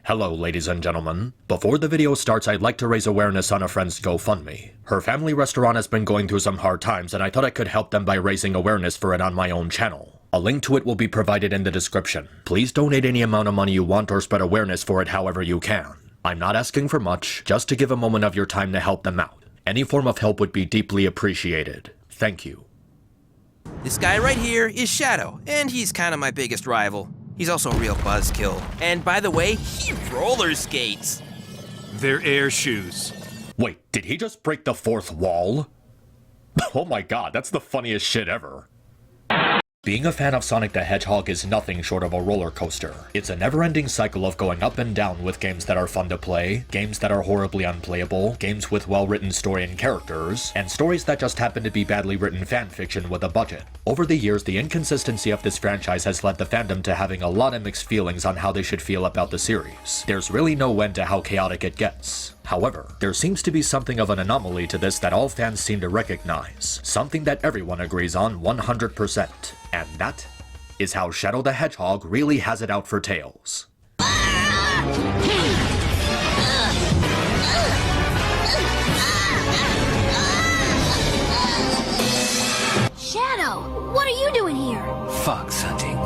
Hello ladies and gentlemen. Before the video starts, I'd like to raise awareness on a friend's GoFundMe. Her family restaurant has been going through some hard times and I thought I could help them by raising awareness for it on my own channel. A link to it will be provided in the description. Please donate any amount of money you want or spread awareness for it however you can. I'm not asking for much, just to give a moment of your time to help them out. Any form of help would be deeply appreciated. Thank you. This guy right here is Shadow, and he's kind of my biggest rival. He's also a real buzzkill. And by the way, he roller skates. They're air shoes. Wait, did he just break the fourth wall? Oh my god, that's the funniest shit ever. Being a fan of Sonic the Hedgehog is nothing short of a roller coaster. It's a never-ending cycle of going up and down with games that are fun to play, games that are horribly unplayable, games with well-written story and characters, and stories that just happen to be badly written fanfiction with a budget. Over the years, the inconsistency of this franchise has led the fandom to having a lot of mixed feelings on how they should feel about the series. There's really no end to how chaotic it gets. However, there seems to be something of an anomaly to this that all fans seem to recognize, something that everyone agrees on 100%, and that is how Shadow the Hedgehog really has it out for Tails. Shadow, what are you doing here? Fox hunting.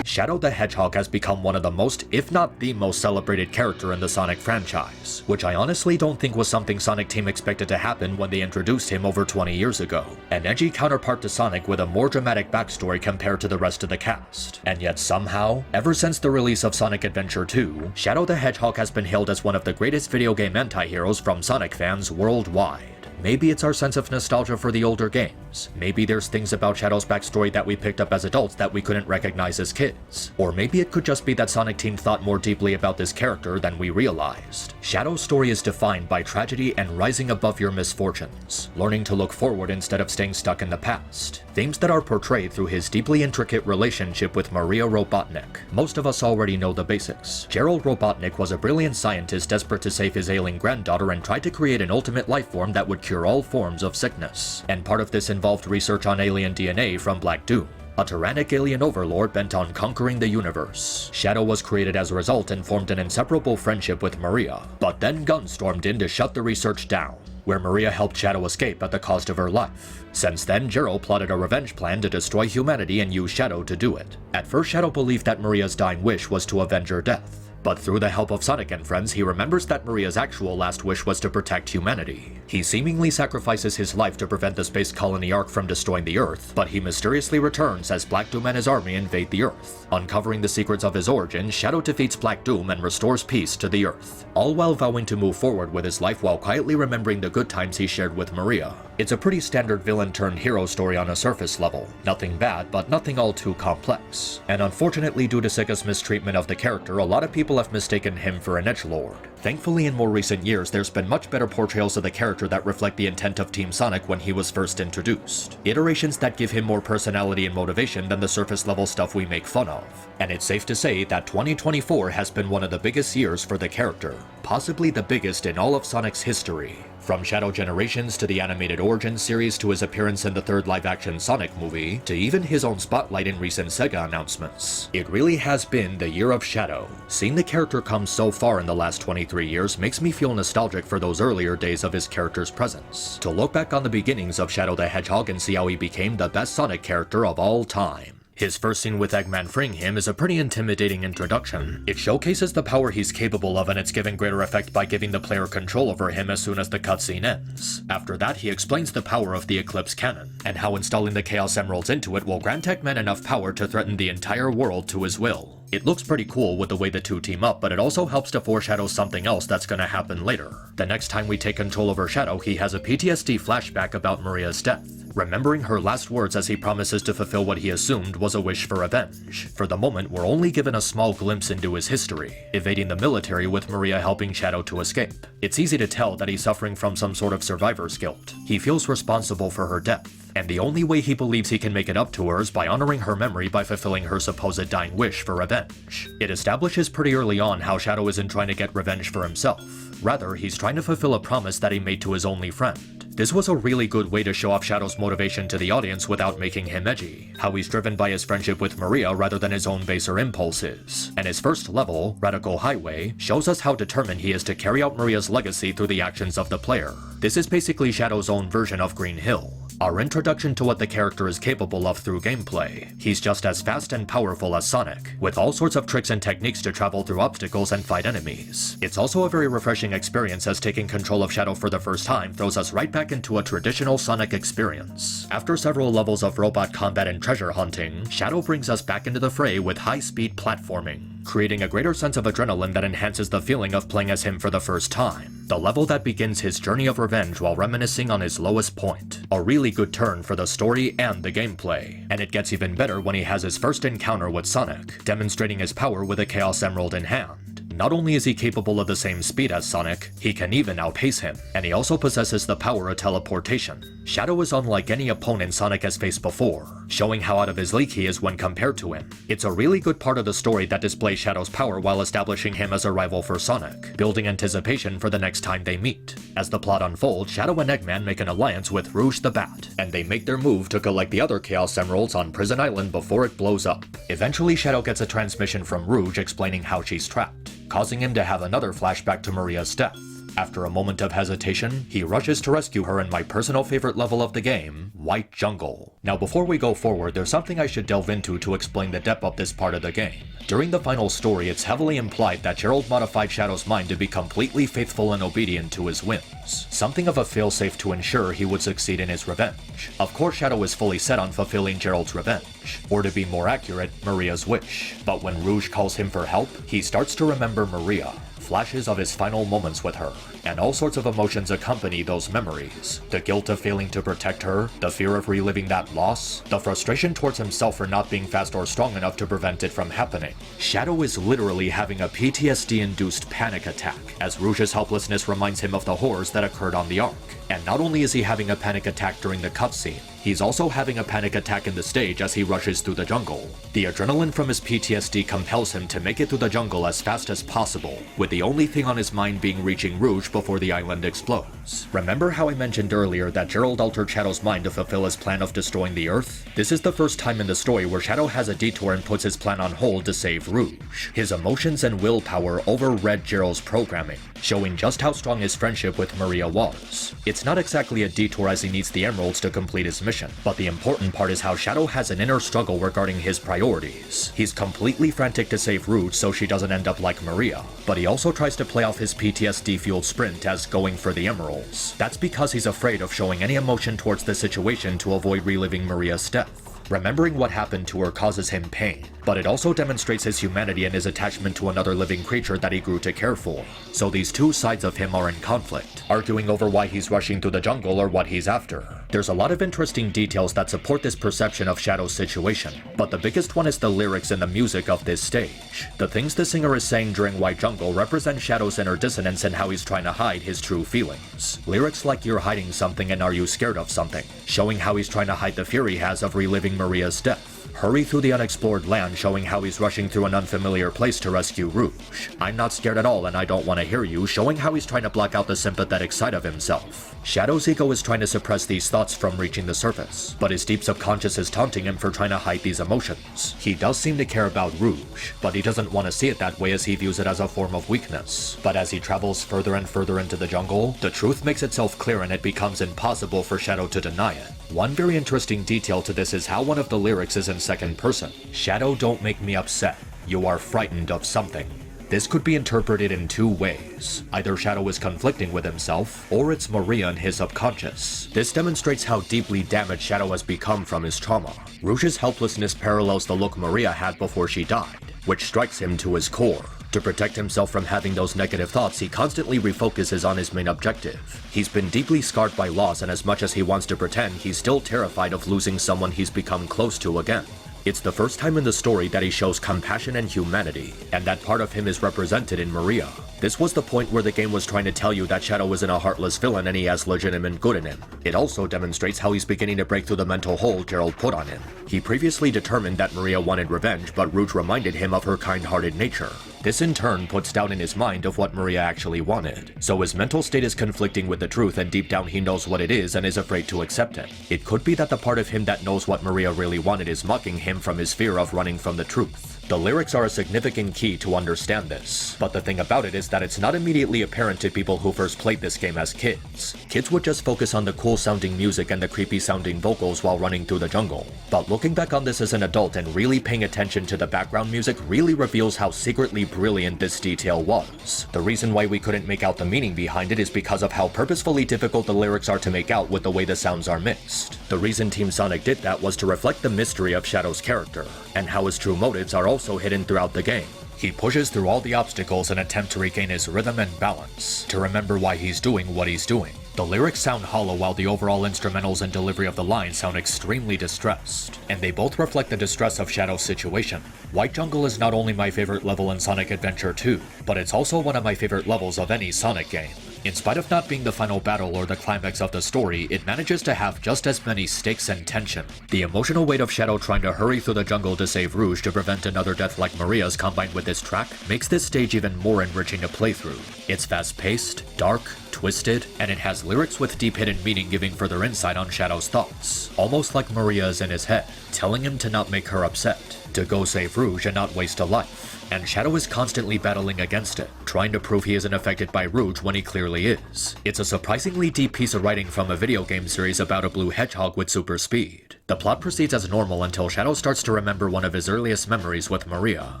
Shadow the Hedgehog has become one of the most, if not the most celebrated character in the Sonic franchise, which I honestly don't think was something Sonic Team expected to happen when they introduced him over 20 years ago. An edgy counterpart to Sonic with a more dramatic backstory compared to the rest of the cast. And yet somehow, ever since the release of Sonic Adventure 2, Shadow the Hedgehog has been hailed as one of the greatest video game anti-heroes from Sonic fans worldwide. Maybe it's our sense of nostalgia for the older games. Maybe there's things about Shadow's backstory that we picked up as adults that we couldn't recognize as kids. Or maybe it could just be that Sonic Team thought more deeply about this character than we realized. Shadow's story is defined by tragedy and rising above your misfortunes, learning to look forward instead of staying stuck in the past. Themes that are portrayed through his deeply intricate relationship with Maria Robotnik. Most of us already know the basics. Gerald Robotnik was a brilliant scientist desperate to save his ailing granddaughter and tried to create an ultimate life form that would cure all forms of sickness. And part of this involved research on alien DNA from Black Doom, a tyrannic alien overlord bent on conquering the universe. Shadow was created as a result and formed an inseparable friendship with Maria. But then guns stormed in to shut the research down, where Maria helped Shadow escape at the cost of her life. Since then, Gerald plotted a revenge plan to destroy humanity and use Shadow to do it. At first, Shadow believed that Maria's dying wish was to avenge her death. But through the help of Sonic and friends, he remembers that Maria's actual last wish was to protect humanity. He seemingly sacrifices his life to prevent the space colony Ark from destroying the Earth, but he mysteriously returns as Black Doom and his army invade the Earth. Uncovering the secrets of his origin, Shadow defeats Black Doom and restores peace to the Earth, all while vowing to move forward with his life while quietly remembering the good times he shared with Maria. It's a pretty standard villain-turned-hero story on a surface level. Nothing bad, but nothing all too complex. And unfortunately, due to Sega's mistreatment of the character, a lot of people have mistaken him for an edgelord. Thankfully, in more recent years, there's been much better portrayals of the character that reflect the intent of Team Sonic when he was first introduced. Iterations that give him more personality and motivation than the surface-level stuff we make fun of. And it's safe to say that 2024 has been one of the biggest years for the character. Possibly the biggest in all of Sonic's history. From Shadow Generations to the animated Origins series to his appearance in the third live-action Sonic movie, to even his own spotlight in recent Sega announcements. It really has been the year of Shadow. Seeing the character come so far in the last 23 years makes me feel nostalgic for those earlier days of his character's presence. To look back on the beginnings of Shadow the Hedgehog and see how he became the best Sonic character of all time. His first scene with Eggman freeing him is a pretty intimidating introduction. It showcases the power he's capable of and it's given greater effect by giving the player control over him as soon as the cutscene ends. After that, he explains the power of the Eclipse Cannon, and how installing the Chaos Emeralds into it will grant Eggman enough power to threaten the entire world to his will. It looks pretty cool with the way the two team up, but it also helps to foreshadow something else that's gonna happen later. The next time we take control over Shadow, he has a PTSD flashback about Maria's death, remembering her last words as he promises to fulfill what he assumed was a wish for revenge. For the moment, we're only given a small glimpse into his history, evading the military with Maria helping Shadow to escape. It's easy to tell that he's suffering from some sort of survivor's guilt. He feels responsible for her death, and the only way he believes he can make it up to her is by honoring her memory by fulfilling her supposed dying wish for revenge. It establishes pretty early on how Shadow isn't trying to get revenge for himself. Rather, he's trying to fulfill a promise that he made to his only friend. This was a really good way to show off Shadow's motivation to the audience without making him edgy, how he's driven by his friendship with Maria rather than his own baser impulses. And his first level, Radical Highway, shows us how determined he is to carry out Maria's legacy through the actions of the player. This is basically Shadow's own version of Green Hill, our introduction to what the character is capable of through gameplay. He's just as fast and powerful as Sonic, with all sorts of tricks and techniques to travel through obstacles and fight enemies. It's also a very refreshing experience, as taking control of Shadow for the first time throws us right back into a traditional Sonic experience. After several levels of robot combat and treasure hunting, Shadow brings us back into the fray with high-speed platforming, creating a greater sense of adrenaline that enhances the feeling of playing as him for the first time. The level that begins his journey of revenge while reminiscing on his lowest point. A really good turn for the story and the gameplay. And it gets even better when he has his first encounter with Sonic, demonstrating his power with a Chaos Emerald in hand. Not only is he capable of the same speed as Sonic, he can even outpace him, and he also possesses the power of teleportation. Shadow is unlike any opponent Sonic has faced before, showing how out of his league he is when compared to him. It's a really good part of the story that displays Shadow's power while establishing him as a rival for Sonic, building anticipation for the next time they meet. As the plot unfolds, Shadow and Eggman make an alliance with Rouge the Bat, and they make their move to collect the other Chaos Emeralds on Prison Island before it blows up. Eventually, Shadow gets a transmission from Rouge explaining how she's trapped, causing him to have another flashback to Maria's death. After a moment of hesitation, he rushes to rescue her in my personal favorite level of the game, White Jungle. Now before we go forward, there's something I should delve into to explain the depth of this part of the game. During the final story, it's heavily implied that Gerald modified Shadow's mind to be completely faithful and obedient to his whims, something of a failsafe to ensure he would succeed in his revenge. Of course, Shadow is fully set on fulfilling Gerald's revenge, or to be more accurate, Maria's wish. But when Rouge calls him for help, he starts to remember Maria. Flashes of his final moments with her, and all sorts of emotions accompany those memories. The guilt of failing to protect her, the fear of reliving that loss, the frustration towards himself for not being fast or strong enough to prevent it from happening. Shadow is literally having a PTSD-induced panic attack, as Rouge's helplessness reminds him of the horrors that occurred on the Ark. And not only is he having a panic attack during the cutscene, he's also having a panic attack in the stage as he rushes through the jungle. The adrenaline from his PTSD compels him to make it through the jungle as fast as possible, with the only thing on his mind being reaching Rouge before the island explodes. Remember how I mentioned earlier that Gerald altered Shadow's mind to fulfill his plan of destroying the Earth? This is the first time in the story where Shadow has a detour and puts his plan on hold to save Rouge. His emotions and willpower overread Gerald's programming, showing just how strong his friendship with Maria was. It's not exactly a detour as he needs the emeralds to complete his mission, but the important part is how Shadow has an inner struggle regarding his priorities. He's completely frantic to save Rouge so she doesn't end up like Maria, but he also tries to play off his PTSD-fueled sprint as going for the emeralds. That's because he's afraid of showing any emotion towards the situation to avoid reliving Maria's death. Remembering what happened to her causes him pain, but it also demonstrates his humanity and his attachment to another living creature that he grew to care for. So these two sides of him are in conflict, arguing over why he's rushing through the jungle or what he's after. There's a lot of interesting details that support this perception of Shadow's situation, but the biggest one is the lyrics and the music of this stage. The things the singer is saying during White Jungle represent Shadow's inner dissonance and how he's trying to hide his true feelings. Lyrics like "You're hiding something and are you scared of something?" showing how he's trying to hide the fear he has of reliving Maria's death. "Hurry through the unexplored land," showing how he's rushing through an unfamiliar place to rescue Rouge. "I'm not scared at all and I don't want to hear you," showing how he's trying to block out the sympathetic side of himself. Shadow's ego is trying to suppress these thoughts from reaching the surface, but his deep subconscious is taunting him for trying to hide these emotions. He does seem to care about Rouge, but he doesn't want to see it that way as he views it as a form of weakness. But as he travels further and further into the jungle, the truth makes itself clear and it becomes impossible for Shadow to deny it. One very interesting detail to this is how one of the lyrics is in second person. "Shadow, don't make me upset. You are frightened of something." This could be interpreted in two ways. Either Shadow is conflicting with himself, or it's Maria in his subconscious. This demonstrates how deeply damaged Shadow has become from his trauma. Rouge's helplessness parallels the look Maria had before she died, which strikes him to his core. To protect himself from having those negative thoughts, he constantly refocuses on his main objective. He's been deeply scarred by loss, and as much as he wants to pretend, he's still terrified of losing someone he's become close to again. It's the first time in the story that he shows compassion and humanity, and that part of him is represented in Maria. This was the point where the game was trying to tell you that Shadow isn't a heartless villain and he has legitimate good in him. It also demonstrates how he's beginning to break through the mental hold Gerald put on him. He previously determined that Maria wanted revenge, but Rouge reminded him of her kind-hearted nature. This in turn puts doubt in his mind of what Maria actually wanted, so his mental state is conflicting with the truth and deep down he knows what it is and is afraid to accept it. It could be that the part of him that knows what Maria really wanted is mocking him from his fear of running from the truth. The lyrics are a significant key to understand this, but the thing about it is that it's not immediately apparent to people who first played this game as kids. Kids would just focus on the cool sounding music and the creepy sounding vocals while running through the jungle. But looking back on this as an adult and really paying attention to the background music really reveals how secretly brilliant this detail was. The reason why we couldn't make out the meaning behind it is because of how purposefully difficult the lyrics are to make out with the way the sounds are mixed. The reason Team Sonic did that was to reflect the mystery of Shadow's character, and how his true motives are also hidden throughout the game. He pushes through all the obstacles in an attempt to regain his rhythm and balance, to remember why he's doing what he's doing. The lyrics sound hollow while the overall instrumentals and delivery of the lines sound extremely distressed, and they both reflect the distress of Shadow's situation. White Jungle is not only my favorite level in Sonic Adventure 2, but it's also one of my favorite levels of any Sonic game. In spite of not being the final battle or the climax of the story, it manages to have just as many stakes and tension. The emotional weight of Shadow trying to hurry through the jungle to save Rouge to prevent another death like Maria's combined with this track makes this stage even more enriching to play through. It's fast-paced, dark, twisted, and it has lyrics with deep hidden meaning giving further insight on Shadow's thoughts, almost like Maria's in his head, telling him to not make her upset, to go save Rouge and not waste a life. And Shadow is constantly battling against it, trying to prove he isn't affected by Rouge when he clearly is. It's a surprisingly deep piece of writing from a video game series about a blue hedgehog with super speed. The plot proceeds as normal until Shadow starts to remember one of his earliest memories with Maria,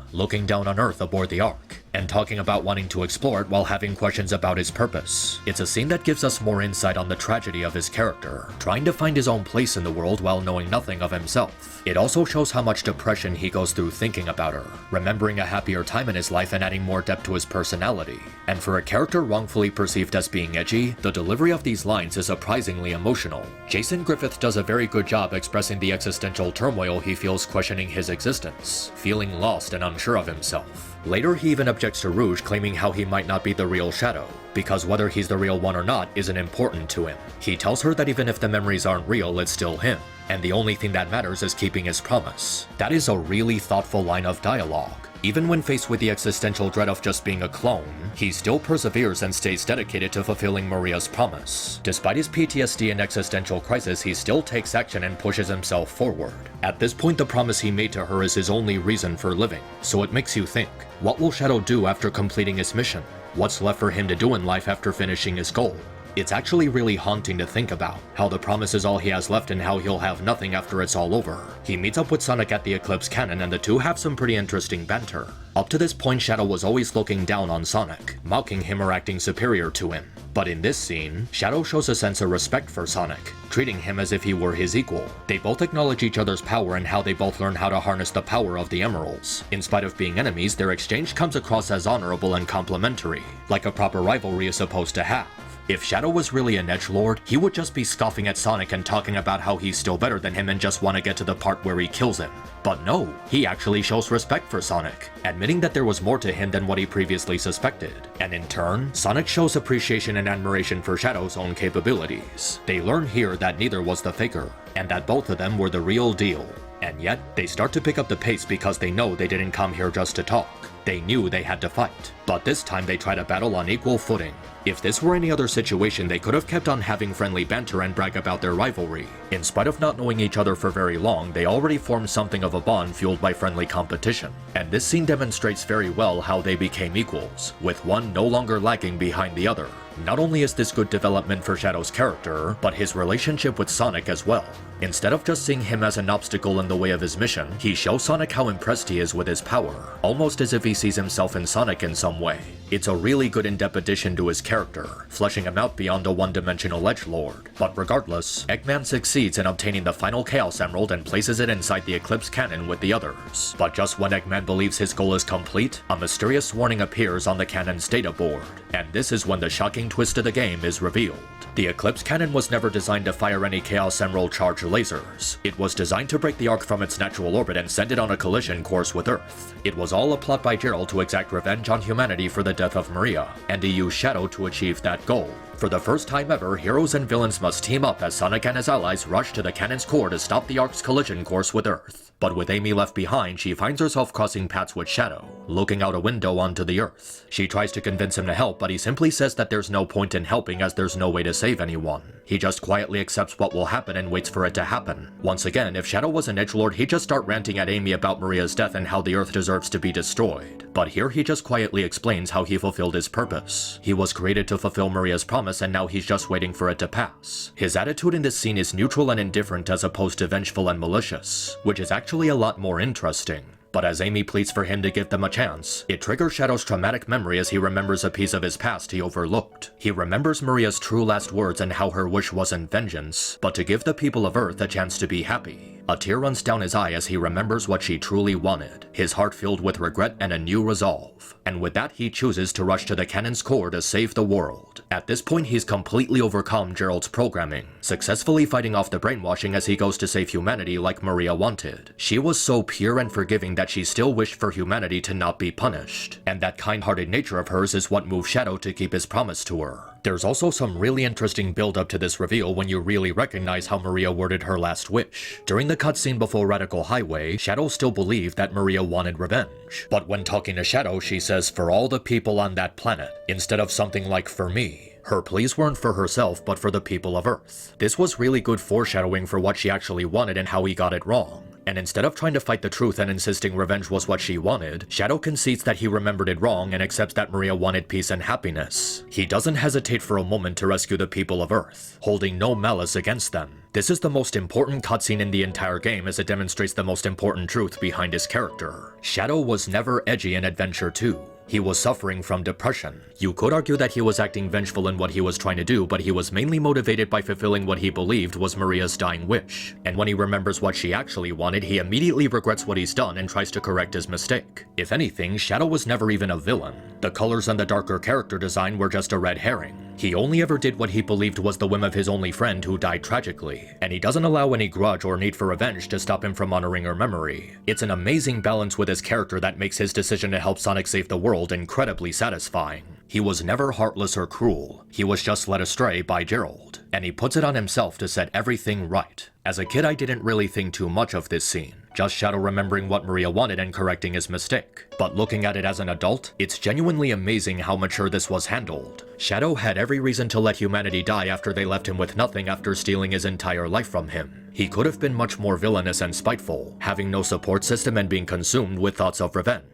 looking down on Earth aboard the Ark, and talking about wanting to explore it while having questions about his purpose. It's a scene that gives us more insight on the tragedy of his character, trying to find his own place in the world while knowing nothing of himself. It also shows how much depression he goes through thinking about her, remembering a happier time in his life and adding more depth to his personality. And for a character wrongfully perceived as being edgy, the delivery of these lines is surprisingly emotional. Jason Griffith does a very good job expressing the existential turmoil he feels questioning his existence, feeling lost and unsure of himself. Later, he even objects to Rouge, claiming how he might not be the real Shadow, because whether he's the real one or not isn't important to him. He tells her that even if the memories aren't real, it's still him, and the only thing that matters is keeping his promise. That is a really thoughtful line of dialogue. Even when faced with the existential dread of just being a clone, he still perseveres and stays dedicated to fulfilling Maria's promise. Despite his PTSD and existential crisis, he still takes action and pushes himself forward. At this point, the promise he made to her is his only reason for living, so it makes you think, what will Shadow do after completing his mission? What's left for him to do in life after finishing his goal? It's actually really haunting to think about, how the promise is all he has left and how he'll have nothing after it's all over. He meets up with Sonic at the Eclipse Cannon and the two have some pretty interesting banter. Up to this point, Shadow was always looking down on Sonic, mocking him or acting superior to him. But in this scene, Shadow shows a sense of respect for Sonic, treating him as if he were his equal. They both acknowledge each other's power and how they both learn how to harness the power of the emeralds. In spite of being enemies, their exchange comes across as honorable and complimentary, like a proper rivalry is supposed to have. If Shadow was really an edgelord, he would just be scoffing at Sonic and talking about how he's still better than him and just want to get to the part where he kills him. But no, he actually shows respect for Sonic, admitting that there was more to him than what he previously suspected. And in turn, Sonic shows appreciation and admiration for Shadow's own capabilities. They learn here that neither was the faker, and that both of them were the real deal. And yet, they start to pick up the pace because they know they didn't come here just to talk. They knew they had to fight, but this time they try to battle on equal footing. If this were any other situation, they could have kept on having friendly banter and brag about their rivalry. In spite of not knowing each other for very long, they already formed something of a bond fueled by friendly competition. And this scene demonstrates very well how they became equals, with one no longer lagging behind the other. Not only is this good development for Shadow's character, but his relationship with Sonic as well. Instead of just seeing him as an obstacle in the way of his mission, he shows Sonic how impressed he is with his power, almost as if he sees himself in Sonic in some way. It's a really good in-depth addition to his character, fleshing him out beyond a one-dimensional edgelord. But regardless, Eggman succeeds in obtaining the final Chaos Emerald and places it inside the Eclipse Cannon with the others. But just when Eggman believes his goal is complete, a mysterious warning appears on the cannon's data board, and this is when the shocking twist of the game is revealed. The Eclipse Cannon was never designed to fire any Chaos Emerald charge lasers. It was designed to break the Ark from its natural orbit and send it on a collision course with Earth. It was all a plot by Gerald to exact revenge on humanity for the death of Maria, and to use Shadow to achieve that goal. For the first time ever, heroes and villains must team up as Sonic and his allies rush to the cannon's core to stop the Ark's collision course with Earth. But with Amy left behind, she finds herself crossing paths with Shadow, looking out a window onto the Earth. She tries to convince him to help, but he simply says that there's no point in helping as there's no way to save anyone. He just quietly accepts what will happen and waits for it to happen. Once again, if Shadow was an edgelord, he'd just start ranting at Amy about Maria's death and how the Earth deserves to be destroyed. But here he just quietly explains how he fulfilled his purpose. He was created to fulfill Maria's promise and now he's just waiting for it to pass. His attitude in this scene is neutral and indifferent as opposed to vengeful and malicious, which is actually a lot more interesting. But as Amy pleads for him to give them a chance, it triggers Shadow's traumatic memory as he remembers a piece of his past he overlooked. He remembers Maria's true last words and how her wish wasn't vengeance, but to give the people of Earth a chance to be happy. A tear runs down his eye as he remembers what she truly wanted, his heart filled with regret and a new resolve. And with that, he chooses to rush to the cannon's core to save the world. At this point, he's completely overcome Gerald's programming, successfully fighting off the brainwashing as he goes to save humanity like Maria wanted. She was so pure and forgiving that she still wished for humanity to not be punished, and that kind-hearted nature of hers is what moved Shadow to keep his promise to her. There's also some really interesting build-up to this reveal when you really recognize how Maria worded her last wish. During the cutscene before Radical Highway, Shadow still believed that Maria wanted revenge. But when talking to Shadow, she says, "For all the people on that planet," instead of something like "for me." Her pleas weren't for herself, but for the people of Earth. This was really good foreshadowing for what she actually wanted and how he got it wrong. And instead of trying to fight the truth and insisting revenge was what she wanted, Shadow concedes that he remembered it wrong and accepts that Maria wanted peace and happiness. He doesn't hesitate for a moment to rescue the people of Earth, holding no malice against them. This is the most important cutscene in the entire game as it demonstrates the most important truth behind his character. Shadow was never edgy in Adventure 2. He was suffering from depression. You could argue that he was acting vengeful in what he was trying to do, but he was mainly motivated by fulfilling what he believed was Maria's dying wish. And when he remembers what she actually wanted, he immediately regrets what he's done and tries to correct his mistake. If anything, Shadow was never even a villain. The colors and the darker character design were just a red herring. He only ever did what he believed was the whim of his only friend who died tragically, and he doesn't allow any grudge or need for revenge to stop him from honoring her memory. It's an amazing balance with his character that makes his decision to help Sonic save the world incredibly satisfying. He was never heartless or cruel, he was just led astray by Gerald, and he puts it on himself to set everything right. As a kid, I didn't really think too much of this scene, just Shadow remembering what Maria wanted and correcting his mistake. But looking at it as an adult, it's genuinely amazing how mature this was handled. Shadow had every reason to let humanity die after they left him with nothing after stealing his entire life from him. He could have been much more villainous and spiteful, having no support system and being consumed with thoughts of revenge.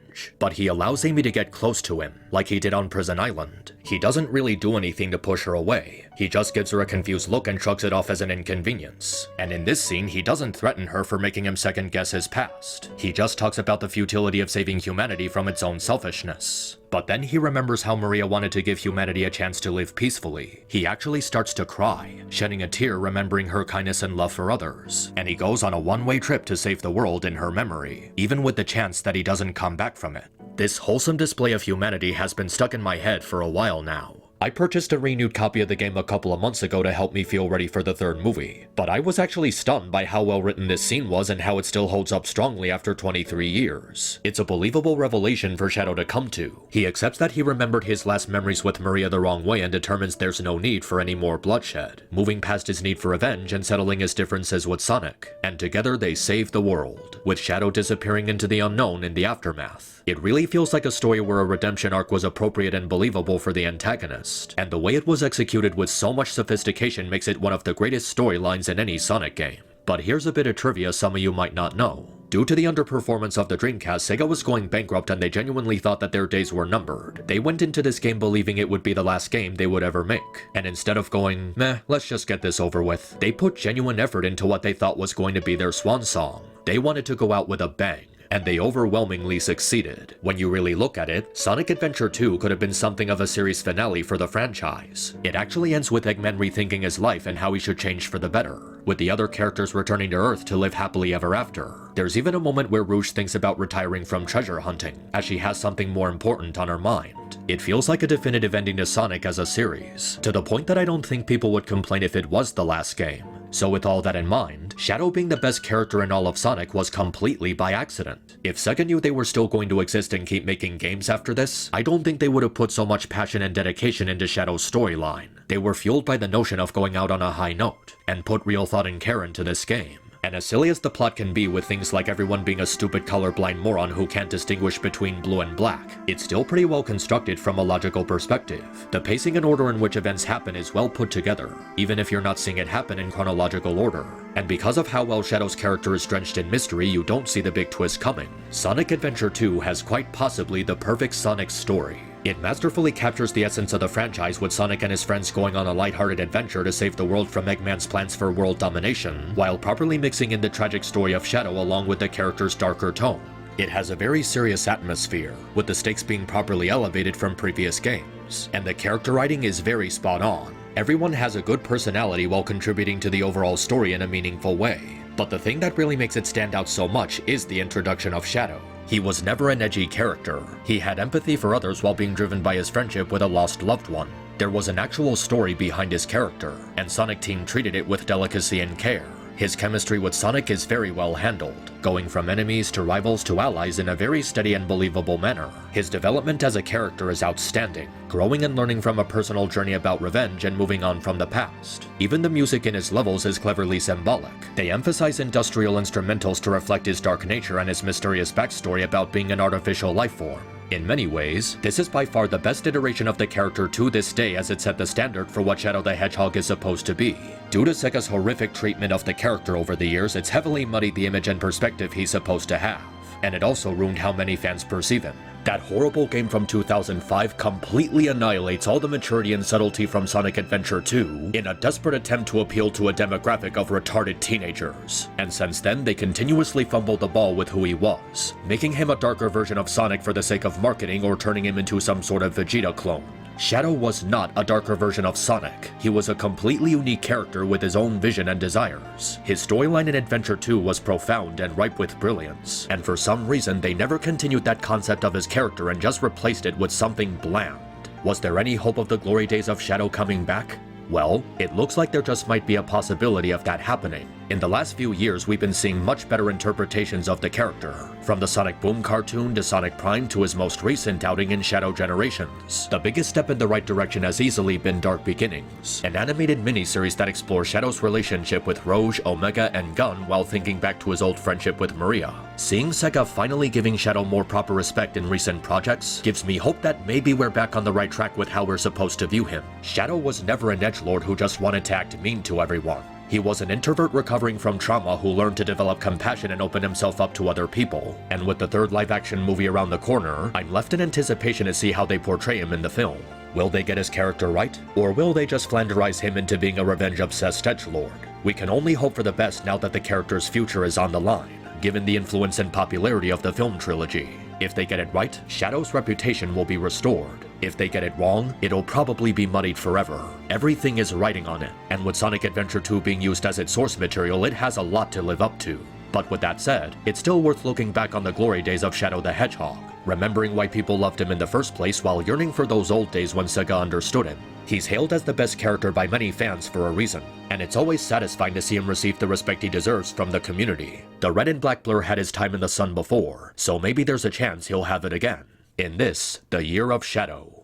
But he allows Amy to get close to him, like he did on Prison Island. He doesn't really do anything to push her away. He just gives her a confused look and shrugs it off as an inconvenience. And in this scene, he doesn't threaten her for making him second-guess his past. He just talks about the futility of saving humanity from its own selfishness. But then he remembers how Maria wanted to give humanity a chance to live peacefully. He actually starts to cry, shedding a tear remembering her kindness and love for others. And he goes on a one-way trip to save the world in her memory, even with the chance that he doesn't come back from it. This wholesome display of humanity has been stuck in my head for a while now. I purchased a renewed copy of the game a couple of months ago to help me feel ready for the third movie, but I was actually stunned by how well written this scene was and how it still holds up strongly after 23 years. It's a believable revelation for Shadow to come to. He accepts that he remembered his last memories with Maria the wrong way and determines there's no need for any more bloodshed, moving past his need for revenge and settling his differences with Sonic, and together they save the world, with Shadow disappearing into the unknown in the aftermath. It really feels like a story where a redemption arc was appropriate and believable for the antagonist, and the way it was executed with so much sophistication makes it one of the greatest storylines in any Sonic game. But here's a bit of trivia some of you might not know. Due to the underperformance of the Dreamcast, Sega was going bankrupt and they genuinely thought that their days were numbered. They went into this game believing it would be the last game they would ever make. And instead of going, meh, let's just get this over with, they put genuine effort into what they thought was going to be their swan song. They wanted to go out with a bang. And they overwhelmingly succeeded. When you really look at it, Sonic Adventure 2 could have been something of a series finale for the franchise. It actually ends with Eggman rethinking his life and how he should change for the better, with the other characters returning to Earth to live happily ever after. There's even a moment where Rouge thinks about retiring from treasure hunting, as she has something more important on her mind. It feels like a definitive ending to Sonic as a series, to the point that I don't think people would complain if it was the last game. So with all that in mind, Shadow being the best character in all of Sonic was completely by accident. If Sega knew they were still going to exist and keep making games after this, I don't think they would have put so much passion and dedication into Shadow's storyline. They were fueled by the notion of going out on a high note, and put real thought and care into this game. And as silly as the plot can be with things like everyone being a stupid colorblind moron who can't distinguish between blue and black, it's still pretty well constructed from a logical perspective. The pacing and order in which events happen is well put together, even if you're not seeing it happen in chronological order. And because of how well Shadow's character is drenched in mystery, you don't see the big twist coming. Sonic Adventure 2 has quite possibly the perfect Sonic story. It masterfully captures the essence of the franchise, with Sonic and his friends going on a lighthearted adventure to save the world from Eggman's plans for world domination, while properly mixing in the tragic story of Shadow along with the character's darker tone. It has a very serious atmosphere, with the stakes being properly elevated from previous games, and the character writing is very spot on. Everyone has a good personality while contributing to the overall story in a meaningful way. But the thing that really makes it stand out so much is the introduction of Shadow. He was never an edgy character. He had empathy for others while being driven by his friendship with a lost loved one. There was an actual story behind his character, and Sonic Team treated it with delicacy and care. His chemistry with Sonic is very well handled, going from enemies to rivals to allies in a very steady and believable manner. His development as a character is outstanding, growing and learning from a personal journey about revenge and moving on from the past. Even the music in his levels is cleverly symbolic. They emphasize industrial instrumentals to reflect his dark nature and his mysterious backstory about being an artificial life form. In many ways, this is by far the best iteration of the character to this day, as it set the standard for what Shadow the Hedgehog is supposed to be. Due to Sega's horrific treatment of the character over the years, it's heavily muddied the image and perspective he's supposed to have, and it also ruined how many fans perceive him. That horrible game from 2005 completely annihilates all the maturity and subtlety from Sonic Adventure 2 in a desperate attempt to appeal to a demographic of retarded teenagers. And since then, they continuously fumbled the ball with who he was, making him a darker version of Sonic for the sake of marketing or turning him into some sort of Vegeta clone. Shadow was not a darker version of Sonic. He was a completely unique character with his own vision and desires. His storyline in Adventure 2 was profound and ripe with brilliance, and for some reason they never continued that concept of his character and just replaced it with something bland. Was there any hope of the glory days of Shadow coming back? Well, it looks like there just might be a possibility of that happening. In the last few years, we've been seeing much better interpretations of the character, from the Sonic Boom cartoon to Sonic Prime to his most recent outing in Shadow Generations. The biggest step in the right direction has easily been Dark Beginnings, an animated miniseries that explores Shadow's relationship with Rouge, Omega, and Gun while thinking back to his old friendship with Maria. Seeing Sega finally giving Shadow more proper respect in recent projects gives me hope that maybe we're back on the right track with how we're supposed to view him. Shadow was never an edgelord who just wanted to act mean to everyone. He was an introvert recovering from trauma who learned to develop compassion and open himself up to other people. And with the third live-action movie around the corner, I'm left in anticipation to see how they portray him in the film. Will they get his character right? Or will they just Flanderize him into being a revenge-obsessed edgelord? We can only hope for the best now that the character's future is on the line, given the influence and popularity of the film trilogy. If they get it right, Shadow's reputation will be restored. If they get it wrong, it'll probably be muddied forever. Everything is riding on it, and with Sonic Adventure 2 being used as its source material, it has a lot to live up to. But with that said, it's still worth looking back on the glory days of Shadow the Hedgehog, remembering why people loved him in the first place while yearning for those old days when Sega understood him. He's hailed as the best character by many fans for a reason, and it's always satisfying to see him receive the respect he deserves from the community. The Red and Black Blur had his time in the sun before, so maybe there's a chance he'll have it again. In this, the Year of Shadow.